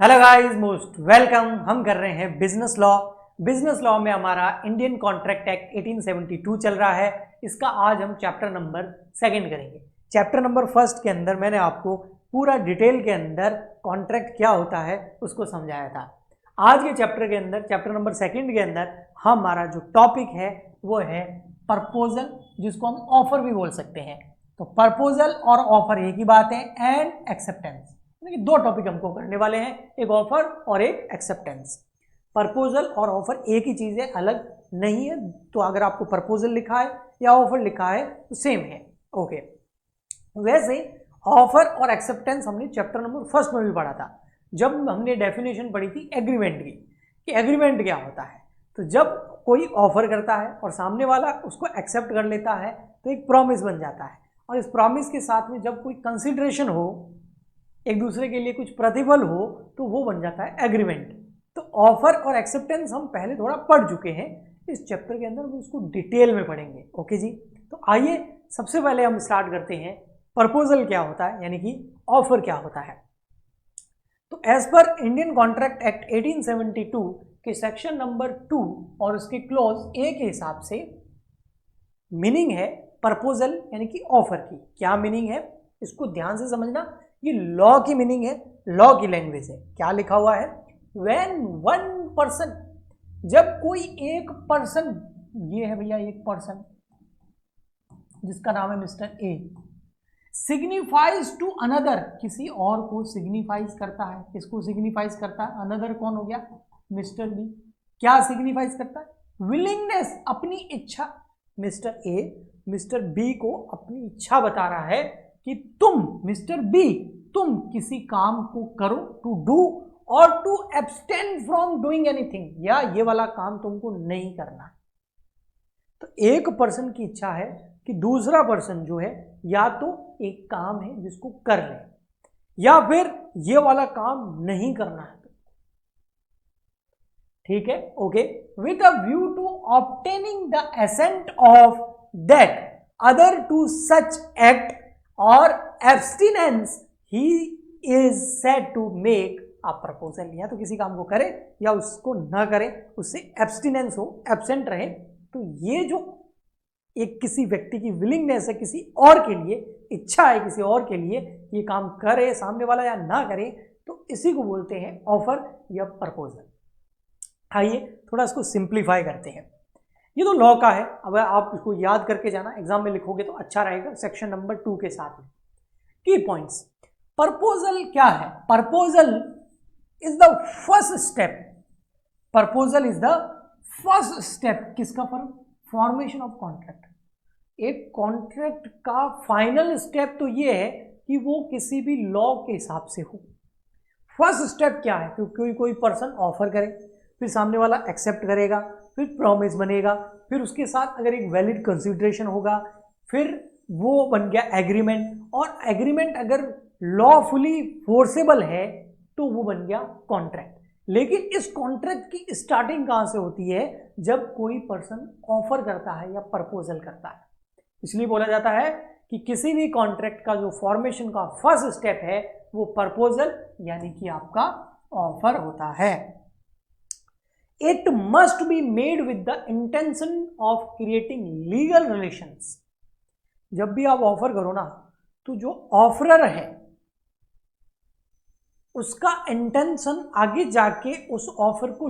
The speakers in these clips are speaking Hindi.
Hello guys, most welcome. हम कर रहे हैं बिजनेस लॉ। बिजनेस लॉ में हमारा इंडियन कॉन्ट्रैक्ट एक्ट 1872 चल रहा है। इसका आज हम चैप्टर नंबर 2 करेंगे। चैप्टर नंबर 1 के अंदर मैंने आपको पूरा डिटेल के अंदर कॉन्ट्रैक्ट क्या होता है उसको समझाया था। आज के चैप्टर के अंदर, चैप्टर नंबर 2 के अंदर हमारा जो टॉपिक है वो है प्रपोजल, जिसको हम ऑफर भी बोल सकते हैं। तो प्रपोजल और ऑफर एक ही बात है, एंड एक्सेप्टेंस। दो टॉपिक हमको करने वाले हैं, एक ऑफर और एक एक्सेप्टेंस। प्रपोजल और ऑफर एक ही चीज है, अलग नहीं है। तो अगर आपको प्रपोजल लिखा है या ऑफर लिखा है तो सेम है। ओके, वैसे ऑफर और एक्सेप्टेंस हमने चैप्टर नंबर 1 में भी पढ़ा था, जब हमने डेफिनेशन पढ़ी थी एग्रीमेंट की, कि एग्रीमेंट क्या होता है। तो जब कोई ऑफर करता है और सामने वाला उसको एक्सेप्ट कर लेता है तो एक प्रॉमिस बन जाता है, और इस प्रॉमिस के साथ में जब कोई कंसिडरेशन हो, एक दूसरे के लिए कुछ प्रतिफल हो, तो वो बन जाता है एग्रीमेंट। तो ऑफर और एक्सेप्टेंस हम पहले थोड़ा पढ़ चुके हैं, इस चैप्टर के अंदर हम उसको डिटेल में पढ़ेंगे। ओके जी, तो आइए सबसे पहले हम स्टार्ट करते हैं। प्रपोजल क्या होता है, यानी कि ऑफर क्या होता है। तो as per Indian contract act 1872 के सेक्शन नंबर 2 और उसके क्लॉज ए के हिसाब से मीनिंग है प्रपोजल यानी कि ऑफर की। क्या मीनिंग है इसको ध्यान से समझना। ये लॉ की मीनिंग है, लॉ की लैंग्वेज है। क्या लिखा हुआ है, व्हेन वन पर्सन, जब कोई एक पर्सन, ये है भैया एक पर्सन जिसका नाम है mister A, signifies to another, किसी और को सिग्निफाइज करता है। किसको सिग्निफाइज करता है? अनदर कौन हो गया? Mister B. क्या सिग्निफाइज करता है? विलिंगनेस, अपनी इच्छा। मिस्टर ए मिस्टर बी को अपनी इच्छा बता रहा है कि तुम मिस्टर बी, तुम किसी काम को करो, टू डू और to abstain from doing anything, या ये वाला काम तुमको नहीं करना। तो एक पर्सन की इच्छा है कि दूसरा पर्सन जो है या तो एक काम है जिसको कर ले, या फिर ये वाला काम नहीं करना है। ठीक है, okay. With a view to obtaining the assent of that other to such act or abstinence, he is said to make a proposal. या तो किसी काम को करे या उसको न करे, उससे एब्सटिनेंस हो, एब्सेंट रहे। तो ये जो एक किसी व्यक्ति की विलिंगनेस है, किसी और के लिए इच्छा है, किसी और के लिए ये काम करे सामने वाला या ना करे, तो इसी को बोलते हैं ऑफर या प्रपोजल। आइए थोड़ा इसको सिंप्लीफाई करते हैं। ये तो लॉ का है, अब आप इसको याद करके जाना, एग्जाम में लिखोगे तो अच्छा रहेगा सेक्शन नंबर 2 के साथ में। की पॉइंट्स, प्रपोजल क्या है? Proposal is the first step. Proposal is the first step किसका? Formation of contract. एक कॉन्ट्रैक्ट का फाइनल स्टेप तो ये है कि वो किसी भी लॉ के हिसाब से हो। फर्स्ट स्टेप क्या है? क्योंकि कोई पर्सन ऑफर करे, फिर सामने वाला एक्सेप्ट करेगा, फिर प्रॉमिस बनेगा, फिर उसके साथ अगर एक वैलिड कंसिडरेशन होगा, फिर वो बन गया एग्रीमेंट, और एग्रीमेंट अगर लॉफुली फोर्सेबल है तो वो बन गया कॉन्ट्रैक्ट। लेकिन इस कॉन्ट्रैक्ट की स्टार्टिंग कहां से होती है? जब कोई पर्सन ऑफर करता है या प्रपोजल करता है। इसलिए बोला जाता है कि किसी भी कॉन्ट्रैक्ट का जो फॉर्मेशन का फर्स्ट स्टेप है वो प्रपोजल यानी कि आपका ऑफर होता है। It must be made with the intention of creating legal relations. जब भी आप ऑफर करो ना, तो जो ऑफरर है उसका इंटेंशन आगे जाके उस ऑफर को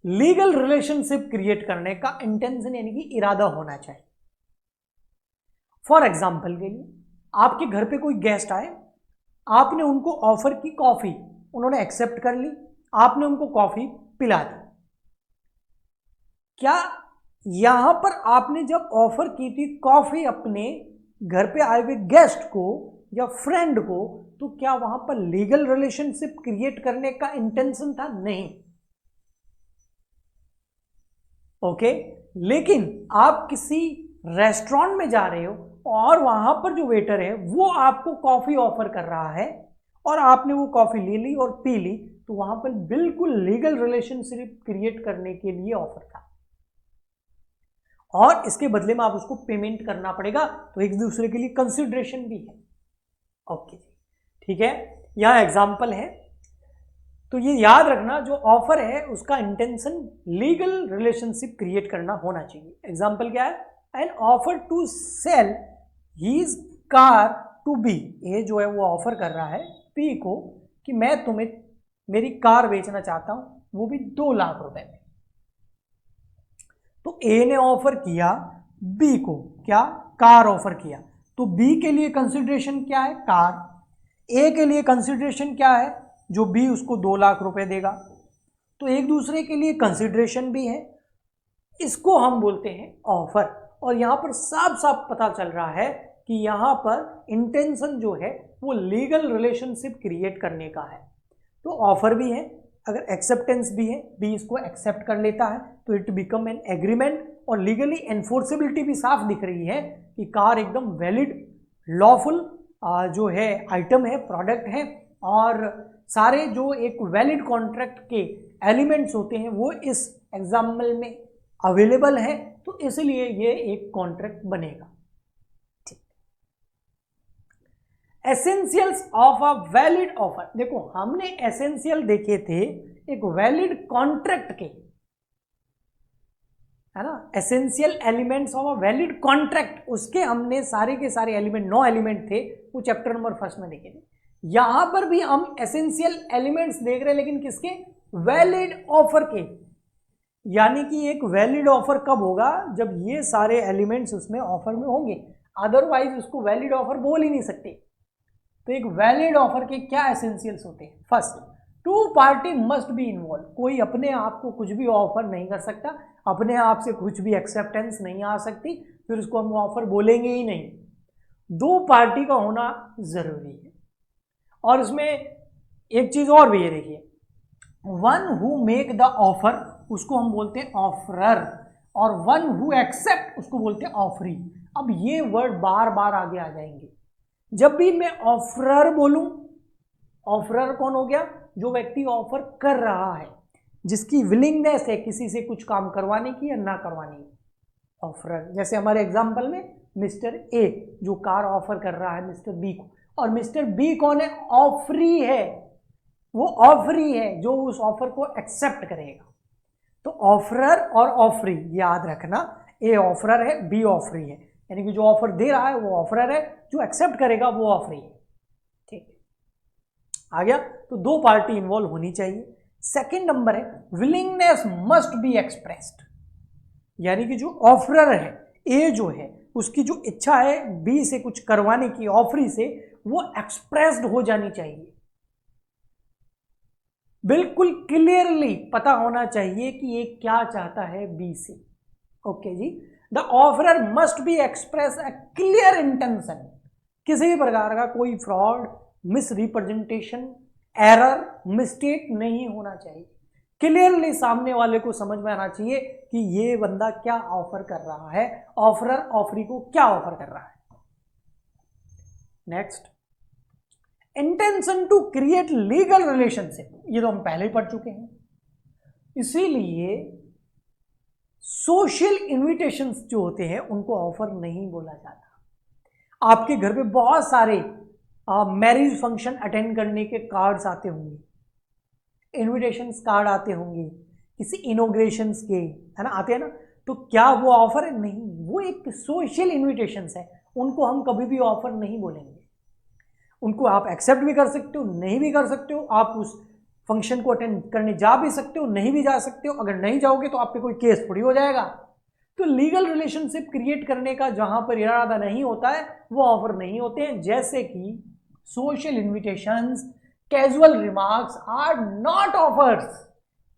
लीगल रिलेशनशिप क्रिएट करने का इंटेंशन यानी कि इरादा होना चाहिए। फॉर एग्जाम्पल के लिए, आपके घर पे कोई गेस्ट आए, आपने उनको ऑफर की कॉफी, उन्होंने एक्सेप्ट कर ली, आपने उनको कॉफी पिला दी। क्या यहां पर आपने जब ऑफर की थी कॉफी अपने घर पे आए हुए गेस्ट को या फ्रेंड को, तो क्या वहां पर लीगल रिलेशनशिप क्रिएट करने का इंटेंशन था? नहीं। ओके, लेकिन आप किसी रेस्टोरेंट में जा रहे हो और वहां पर जो वेटर है वो आपको कॉफी ऑफर कर रहा है, और आपने वो कॉफी ले ली और पी ली, तो वहां पर बिल्कुल लीगल रिलेशनशिप क्रिएट करने के लिए ऑफर था, और इसके बदले में आप उसको पेमेंट करना पड़ेगा। तो एक दूसरे के लिए कंसिडरेशन भी है। ओके, ठीक है। यहाँ एग्जाम्पल है, तो ये याद रखना, जो ऑफर है उसका इंटेंशन लीगल रिलेशनशिप क्रिएट करना होना चाहिए। एग्जाम्पल क्या है, an offer to sell his car to B, ये जो है वो ऑफर कर रहा है पी को कि मैं तुम्हें मेरी कार बेचना चाहता हूं, वो भी 2 लाख रुपए में। तो ए ने ऑफर किया बी को, क्या, कार ऑफर किया, तो बी के लिए कंसिडरेशन क्या है, कार। ए के लिए कंसिडरेशन क्या है, जो बी उसको 2 लाख रुपए देगा। तो एक दूसरे के लिए कंसिडरेशन भी है, इसको हम बोलते हैं ऑफर। और यहां पर साफ साफ पता चल रहा है कि यहां पर इंटेंशन जो है वो लीगल रिलेशनशिप क्रिएट करने का है। तो ऑफर भी है, अगर एक्सेप्टेंस भी है, बी इसको एक्सेप्ट कर लेता है तो इट बिकम एन एग्रीमेंट, और लीगली एनफोर्सेबिलिटी भी साफ दिख रही है कि कार एकदम वैलिड लॉफुल जो है आइटम है, प्रोडक्ट है, और सारे जो एक वैलिड कॉन्ट्रैक्ट के एलिमेंट्स होते हैं वो इस एग्जाम्पल में अवेलेबल है, तो इसलिए ये एक कॉन्ट्रैक्ट बनेगा। Essentials of a valid offer, देखो हमने एसेंशियल देखे थे एक वैलिड कॉन्ट्रैक्ट के, है ना, essential elements of a valid contract, उसके हमने सारे के सारे एलिमेंट 9 एलिमेंट थे, वो चैप्टर नंबर 1 में देखे थे। यहां पर भी हम एसेंशियल एलिमेंट्स देख रहे हैं, लेकिन किसके, वैलिड ऑफर के। यानी कि एक वैलिड ऑफर कब होगा, जब ये सारे एलिमेंट्स उसमें ऑफर में होंगे, अदरवाइज उसको वैलिड ऑफर बोल ही नहीं सकते। तो एक वैलिड ऑफर के क्या एसेंशियल्स होते हैं, first, 2 party must be involve, कोई अपने आप को कुछ भी ऑफर नहीं कर सकता, अपने आप से कुछ भी एक्सेप्टेंस नहीं आ सकती, फिर उसको हम ऑफर बोलेंगे ही नहीं। 2 पार्टी का होना जरूरी है। और इसमें एक चीज और भी है, देखिए, one who make the offer उसको हम बोलते हैं ऑफरर, और वन हु एक्सेप्ट उसको बोलते हैं ऑफरी। अब ये वर्ड बार बार आगे आ जाएंगे। जब भी मैं ऑफरर बोलूं, ऑफरर कौन हो गया, जो व्यक्ति ऑफर कर रहा है, जिसकी विलिंगनेस है किसी से कुछ काम करवाने की या ना करवाने की, ऑफरर। जैसे हमारे एग्जांपल में मिस्टर ए जो कार ऑफर कर रहा है मिस्टर बी को, और मिस्टर बी कौन है, ऑफरी है, वो ऑफरी है जो उस ऑफर को एक्सेप्ट करेगा। तो ऑफरर और ऑफरी याद रखना, ए ऑफरर है, बी ऑफरी है, यानी कि जो ऑफर दे रहा है वो ऑफरर है, जो एक्सेप्ट करेगा वो ऑफरी है। ठीक है, आ गया। तो 2 पार्टी इन्वॉल्व होनी चाहिए। सेकंड नंबर है विलिंगनेस मस्ट बी एक्सप्रेस्ड, यानी कि जो ऑफरर है, ए जो है, उसकी जो इच्छा है बी से कुछ करवाने की, ऑफरी से, वो एक्सप्रेस्ड हो जानी चाहिए। बिल्कुल क्लियरली पता होना चाहिए कि ये क्या चाहता है बी से। ओके जी, the offerer must be express a clear intention, किसी भी प्रकार का कोई fraud, misrepresentation, error, mistake नहीं होना चाहिए। क्लियरली सामने वाले को समझ में आना चाहिए कि ये बंदा क्या ऑफर कर रहा है, ऑफरर ऑफरी को क्या ऑफर कर रहा है। Next, intention to create legal relationship, ये तो हम पहले ही पढ़ चुके हैं। इसीलिए सोशल इन्विटेशंस जो होते हैं उनको ऑफर नहीं बोला जाता। आपके घर पे बहुत सारे मैरिज फंक्शन अटेंड करने के कार्ड्स आते होंगे, इन्विटेशंस कार्ड आते होंगे, किसी इनोग्रेशंस के, है ना, आते हैं ना, तो क्या वो ऑफर है? नहीं, वो एक सोशल इन्विटेशंस है, उनको हम कभी भी ऑफर नहीं बोलेंगे। उनको आप एक्सेप्ट भी कर सकते हो, नहीं भी कर सकते हो, आप उस फंक्शन को अटेंड करने जा भी सकते हो, नहीं भी जा सकते हो। अगर नहीं जाओगे तो आप पे कोई केस थोड़ी हो जाएगा। तो लीगल रिलेशनशिप क्रिएट करने का जहां पर इरादा नहीं होता है वो ऑफर नहीं होते हैं। जैसे कि social invitations, casual remarks are not offers,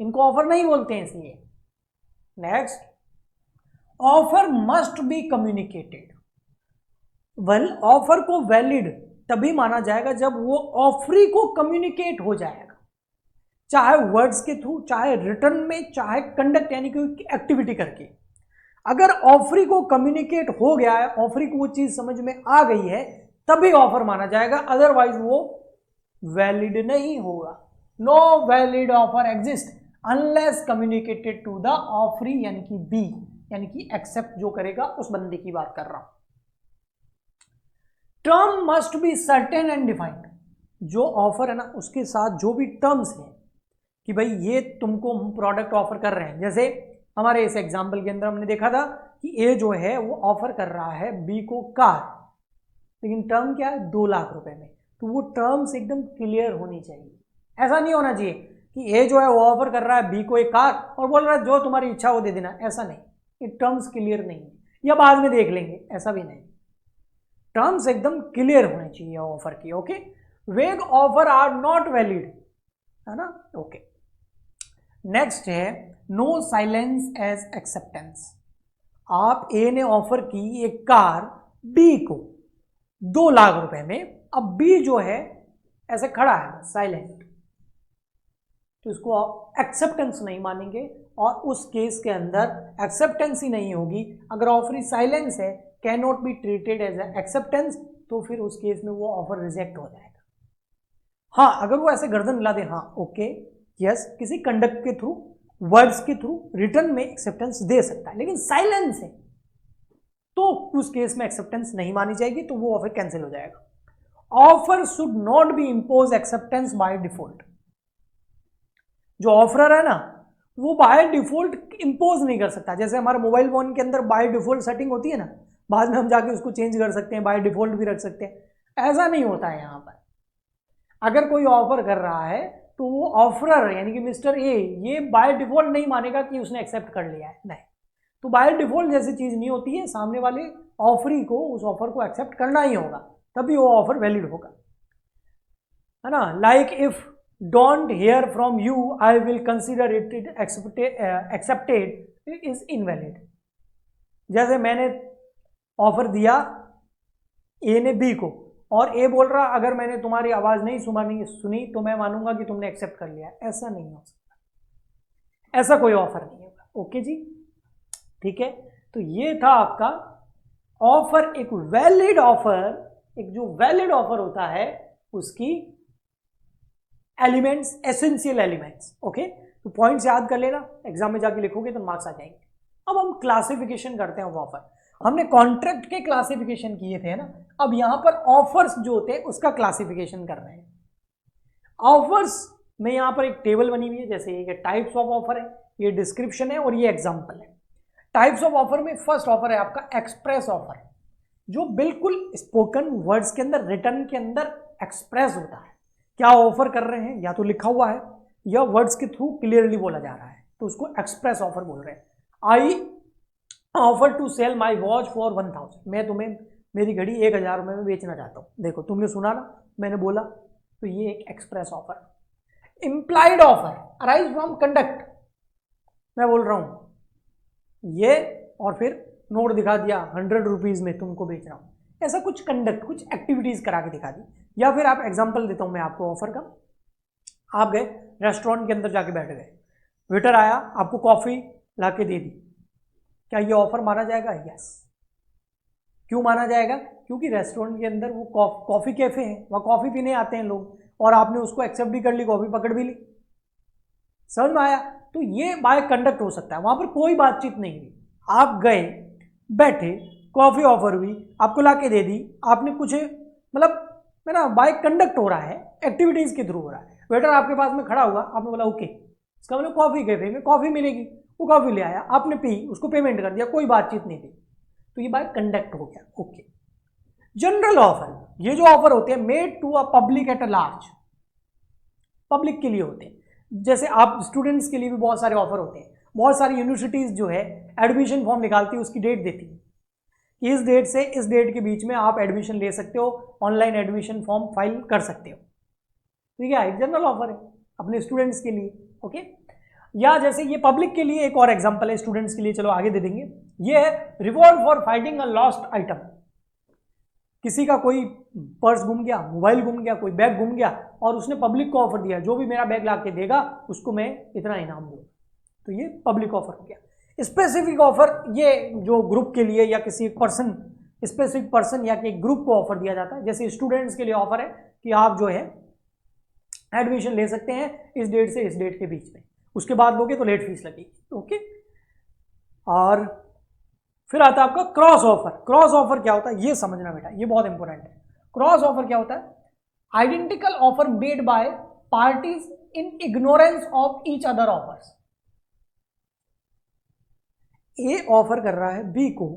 इनको ऑफर नहीं बोलते हैं। इसलिए next, offer must be communicated. Well, offer को वैलिड तभी माना जाएगा जब वो ऑफरी को कम्युनिकेट हो जाएगा, चाहे वर्ड्स के थ्रू, चाहे रिटर्न में, चाहे कंडक्ट यानी कि एक्टिविटी करके। अगर ऑफरी को कम्युनिकेट हो गया है, ऑफरी को वो चीज समझ में आ गई है, तभी ऑफर माना जाएगा, अदरवाइज वो वैलिड नहीं होगा। No valid offer exist unless communicated to the offeree, यानी कि बी, यानी कि एक्सेप्ट जो करेगा उस बंदे की बात कर रहा हूं। Term must be certain and defined, जो ऑफर है ना उसके साथ जो भी टर्म्स हैं कि भाई ये तुमको हम प्रोडक्ट ऑफर कर रहे हैं, जैसे हमारे इस एग्जाम्पल के अंदर हमने देखा था कि ए जो है वो ऑफर कर रहा है बी को कार, लेकिन टर्म क्या है 2 लाख रुपए में, तो वो टर्म्स एकदम क्लियर होनी चाहिए। ऐसा नहीं होना चाहिए कि ए जो है वो ऑफर कर रहा है बी को एक कार और बोल रहा है जो तुम्हारी इच्छा हो दे देना, ऐसा नहीं, ये टर्म्स क्लियर नहीं है, या बाद में देख लेंगे, ऐसा भी नहीं, टर्म्स एकदम क्लियर होनी चाहिए ऑफर की। ओके, वेग ऑफर आर नॉट वैलिड, है ना। ओके, नेक्स्ट है नो साइलेंस एज एक्सेप्टेंस। आप ए ने ऑफर की एक कार बी को 2 लाख रुपए में, अब बी जो है ऐसे खड़ा है साइलेंट, तो इसको एक्सेप्टेंस नहीं मानेंगे, और उस केस के अंदर एक्सेप्टेंस ही नहीं होगी। अगर ऑफर साइलेंस है, can not be treated as acceptance, तो फिर उस केस में वो ऑफर रिजेक्ट हो जाएगा। हाँ, अगर वो ऐसे गर्दन हिला दे, हाँ ओके यस, किसी कंडक्ट के थ्रू, वर्ड्स के थ्रू रिटर्न में एक्सेप्टेंस दे सकता है, लेकिन साइलेंस है तो उस केस में एक्सेप्टेंस नहीं मानी जाएगी, तो वो ऑफर कैंसिल हो जाएगा। Offer should not be impose acceptance by default. जो ऑफरर है ना वो बाय डिफॉल्ट इंपोज नहीं कर सकता। जैसे हमारे मोबाइल फोन के अंदर बाय डिफॉल्ट सेटिंग होती है ना, बाद में हम जाके उसको चेंज कर सकते हैं, बाय डिफॉल्ट भी रख सकते हैं, ऐसा नहीं होता है यहाँ पर। अगर कोई ऑफर कर रहा है तो वो ऑफरर यानी कि मिस्टर ए ये बाय डिफॉल्ट नहीं मानेगा कि उसने एक्सेप्ट कर लिया है, नहीं, तो बाय डिफॉल्ट जैसी चीज नहीं होती है, सामने वाले ऑफरी को उस ऑफर को एक्सेप्ट करना ही होगा, तभी वो ऑफर वैलिड होगा, है ना। Like if don't hair from you I will consider it accepted is invalid. जैसे मैंने ऑफर दिया ए ने बी को, और ए बोल रहा अगर मैंने तुम्हारी आवाज नहीं सुनी तो मैं मानूंगा कि तुमने एक्सेप्ट कर लिया, ऐसा नहीं हो सकता, ऐसा कोई ऑफर नहीं होगा। ओके जी, ठीक है, तो ये था आपका ऑफर। एक वैलिड ऑफर, एक जो वैलिड ऑफर होता है उसकी एलिमेंट्स, एसेंशियल एलिमेंट्स। ओके, तो पॉइंट्स याद कर लेना, एग्जाम में जाके लिखोगे तो मार्क्स आ जाएंगे। अब हम क्लासिफिकेशन करते हैं ऑफर। हमने कॉन्ट्रैक्ट के क्लासिफिकेशन किए थे ना, अब यहां पर ऑफर्स जो होते हैं उसका क्लासिफिकेशन कर रहे हैं। ऑफर्स में यहां पर एक टेबल बनी हुई है, जैसे ये टाइप्स ऑफ ऑफर है, ये डिस्क्रिप्शन है और ये एग्जांपल है। टाइप्स ऑफ ऑफर में फर्स्ट ऑफर है आपका एक्सप्रेस ऑफर, जो बिल्कुल स्पोकन वर्ड्स के अंदर, रिटर्न के अंदर एक्सप्रेस होता है। क्या ऑफर कर रहे हैं, या तो लिखा हुआ है या वर्ड्स के थ्रू क्लियरली बोला जा रहा है, तो उसको एक्सप्रेस ऑफर बोल रहे हैं। I offer to sell my watch for 1000, मैं तुम्हें मेरी घड़ी 1000 रुपये में बेचना चाहता हूँ। देखो तुमने सुना ना, मैंने बोला, तो ये एक express offer. Implied offer arise from conduct, मैं बोल रहा हूं ये, और फिर नोट दिखा दिया 100 रुपीज में तुमको बेच रहा हूं, ऐसा कुछ कंडक्ट, कुछ एक्टिविटीज करा के दिखा दी। या फिर आप एग्जांपल देता हूं मैं आपको ऑफर का, आप गए रेस्टोरेंट के अंदर जाके बैठ गए, वेटर आया आपको कॉफी ला के दे दी, क्या ये ऑफर माना जाएगा? यस। क्यों माना जाएगा? क्योंकि रेस्टोरेंट के अंदर वो कॉफी कैफे है, वहां कॉफी पीने आते हैं लोग, और आपने उसको एक्सेप्ट भी कर ली, कॉफी पकड़ भी ली, समझ में आया? तो ये बाय कंडक्ट हो सकता है, वहां पर कोई बातचीत नहीं हुई, आप गए बैठे, कॉफी ऑफर हुई, आपको ला के दे दी, आपने कुछ मतलब है ना, बाय कंडक्ट हो रहा है, एक्टिविटीज के थ्रू हो रहा है। वेटर आपके पास में खड़ा हुआ, आपने बोला ओके, इसका मतलब कॉफी कैफे में कॉफी मिलेगी, वो कॉफी ले आया, आपने पी, उसको पेमेंट कर दिया, कोई बातचीत नहीं थी, तो ये बाय कंडक्ट हो गया। ओके। जनरल ऑफर, ये जो ऑफर होते हैं made to a public at a large, public के लिए होते हैं। जैसे आप स्टूडेंट्स के लिए भी बहुत सारे ऑफर होते हैं, बहुत सारी यूनिवर्सिटीज जो है एडमिशन फॉर्म निकालती है, उसकी डेट देती है कि इस डेट से इस डेट के बीच में आप एडमिशन ले सकते हो, ऑनलाइन एडमिशन फॉर्म फाइल कर सकते हो, ठीक है, एक जनरल ऑफर है अपने स्टूडेंट्स के लिए। ओके, या जैसे ये पब्लिक के लिए एक और एग्जांपल है, स्टूडेंट्स के लिए चलो आगे दे देंगे, ये है reward for finding a lost item. किसी का कोई पर्स गुम गया, मोबाइल गुम गया, कोई बैग गुम गया, और उसने पब्लिक को ऑफर दिया, जो भी मेरा बैग ला के देगा उसको मैं इतना इनाम दूंगा, तो ये पब्लिक ऑफर हो गया। स्पेसिफिक ऑफर, ये जो ग्रुप के लिए या किसी पर्सन, स्पेसिफिक पर्सन या कि ग्रुप को ऑफर दिया जाता है। जैसे स्टूडेंट्स के लिए ऑफर है कि आप जो है एडमिशन ले सकते हैं इस डेट से इस डेट के बीच में, उसके बाद लोगे तो लेट फीस लगेगी। ओके, और फिर आता है आपका क्रॉस ऑफर। क्रॉस ऑफर क्या होता है ये समझना बेटा, ये बहुत इंपॉर्टेंट है। क्रॉस ऑफर क्या होता है? Identical offer made by parties in ignorance of each other offers. A offer कर रहा है बी को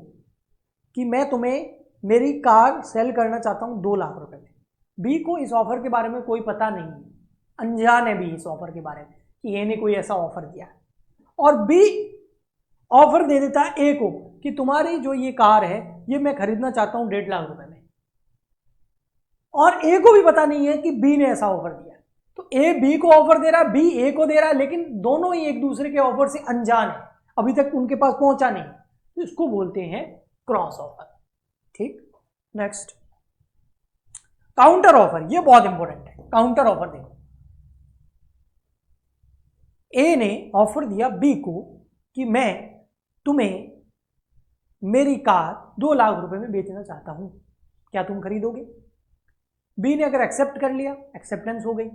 कि मैं तुम्हें मेरी कार सेल करना चाहता हूं 2 लाख रुपए में। बी को इस ऑफर के बारे में कोई पता नहीं है, अनजान है बी इस ऑफर के बारे में कि ए ने कोई ऐसा ऑफर दिया है, और बी ऑफर दे देता है ए को कि तुम्हारी जो ये कार है ये मैं खरीदना चाहता हूं 1.5 लाख रुपए में, और ए को भी पता नहीं है कि बी ने ऐसा ऑफर दिया। तो ए बी को ऑफर दे रहा है, बी ए को दे रहा है, लेकिन दोनों ही एक दूसरे के ऑफर से अनजान है, अभी तक उनके पास पहुंचा नहीं, तो इसको बोलते हैं क्रॉस ऑफर। ठीक, नेक्स्ट काउंटर ऑफर, ये बहुत इंपॉर्टेंट है। काउंटर ऑफर देखो, ए ने ऑफर दिया बी को कि मैं तुम्हें मेरी कार 2 लाख रुपए में बेचना चाहता हूं, क्या तुम खरीदोगे? बी ने अगर एक्सेप्ट कर लिया, एक्सेप्टेंस हो गई,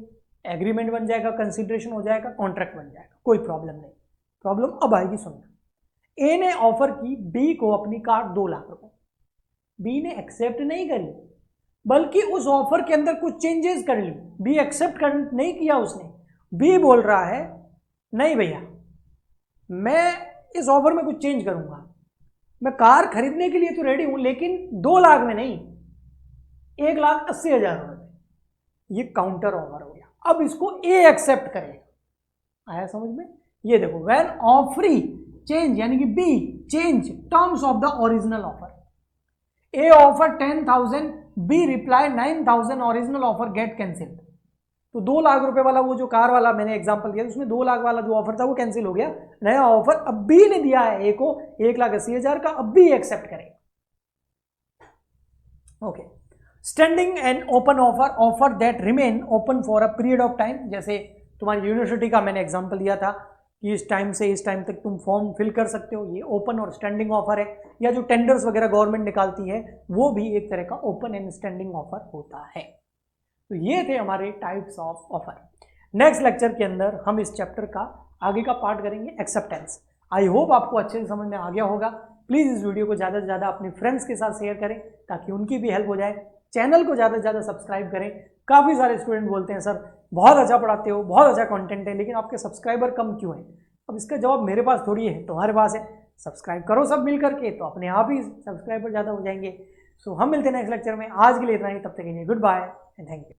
एग्रीमेंट बन जाएगा, कंसिडरेशन हो जाएगा, कॉन्ट्रैक्ट बन जाएगा, कोई प्रॉब्लम नहीं। प्रॉब्लम अब आएगी, सुनना। ए ने ऑफर की बी को अपनी कार 2 लाख रुपए, बी ने एक्सेप्ट नहीं करी, बल्कि उस ऑफर के अंदर कुछ चेंजेस कर ली। बी एक्सेप्ट नहीं किया उसने, बी बोल रहा है नहीं भैया, मैं इस ऑफर में कुछ चेंज करूंगा, मैं कार खरीदने के लिए तो रेडी हूं, लेकिन 2 लाख में नहीं, 1,80,000 रुपए में। ये काउंटर ऑफर हो गया। अब इसको ए एक्सेप्ट करेगा, आया समझ में? ये देखो, व्हेन ऑफरी चेंज, यानी कि B change terms of the original offer, A offer 10,000, B reply 9,000, original offer get cancelled. तो 2 लाख रुपए वाला वो जो कार वाला मैंने एग्जांपल दिया, उसमें 2 लाख वाला जो ऑफर था वो कैंसिल हो गया, नया ऑफर अब बी ने दिया है ए को 1,80,000 का, अब बी एक्सेप्ट करेगा। Okay, standing and open offer, offer that remain open for a period of time. जैसे तुम्हारी यूनिवर्सिटी का मैंने एग्जांपल दिया था कि इस टाइम से इस टाइम तक तुम फॉर्म फिल कर सकते हो, ये ओपन और स्टैंडिंग ऑफर है। या जो टेंडर्स वगैरह गवर्नमेंट निकालती है वो भी एक तरह का ओपन एंड स्टैंडिंग ऑफर होता है। तो ये थे हमारे types of offer. Next lecture के अंदर हम इस चैप्टर का आगे का पार्ट करेंगे, एक्सेप्टेंस। आई होप आपको अच्छे से समझ में आ गया होगा। प्लीज़ इस वीडियो को ज़्यादा से ज़्यादा अपने फ्रेंड्स के साथ शेयर करें ताकि उनकी भी हेल्प हो जाए। चैनल को ज़्यादा से ज़्यादा सब्सक्राइब करें। काफ़ी सारे स्टूडेंट बोलते हैं सर बहुत अच्छा पढ़ाते हो, बहुत अच्छा कंटेंट है, लेकिन आपके सब्सक्राइबर कम क्यों हैं? अब इसका जवाब मेरे पास थोड़ी है, तुम्हारे पास है। सब्सक्राइब करो सब मिल करके, तो अपने आप ही सब्सक्राइबर ज़्यादा हो जाएंगे। सो हम मिलते हैं नेक्स्ट लेक्चर में। आज के लिए इतना ही, तब तक के लिए goodbye and thank you.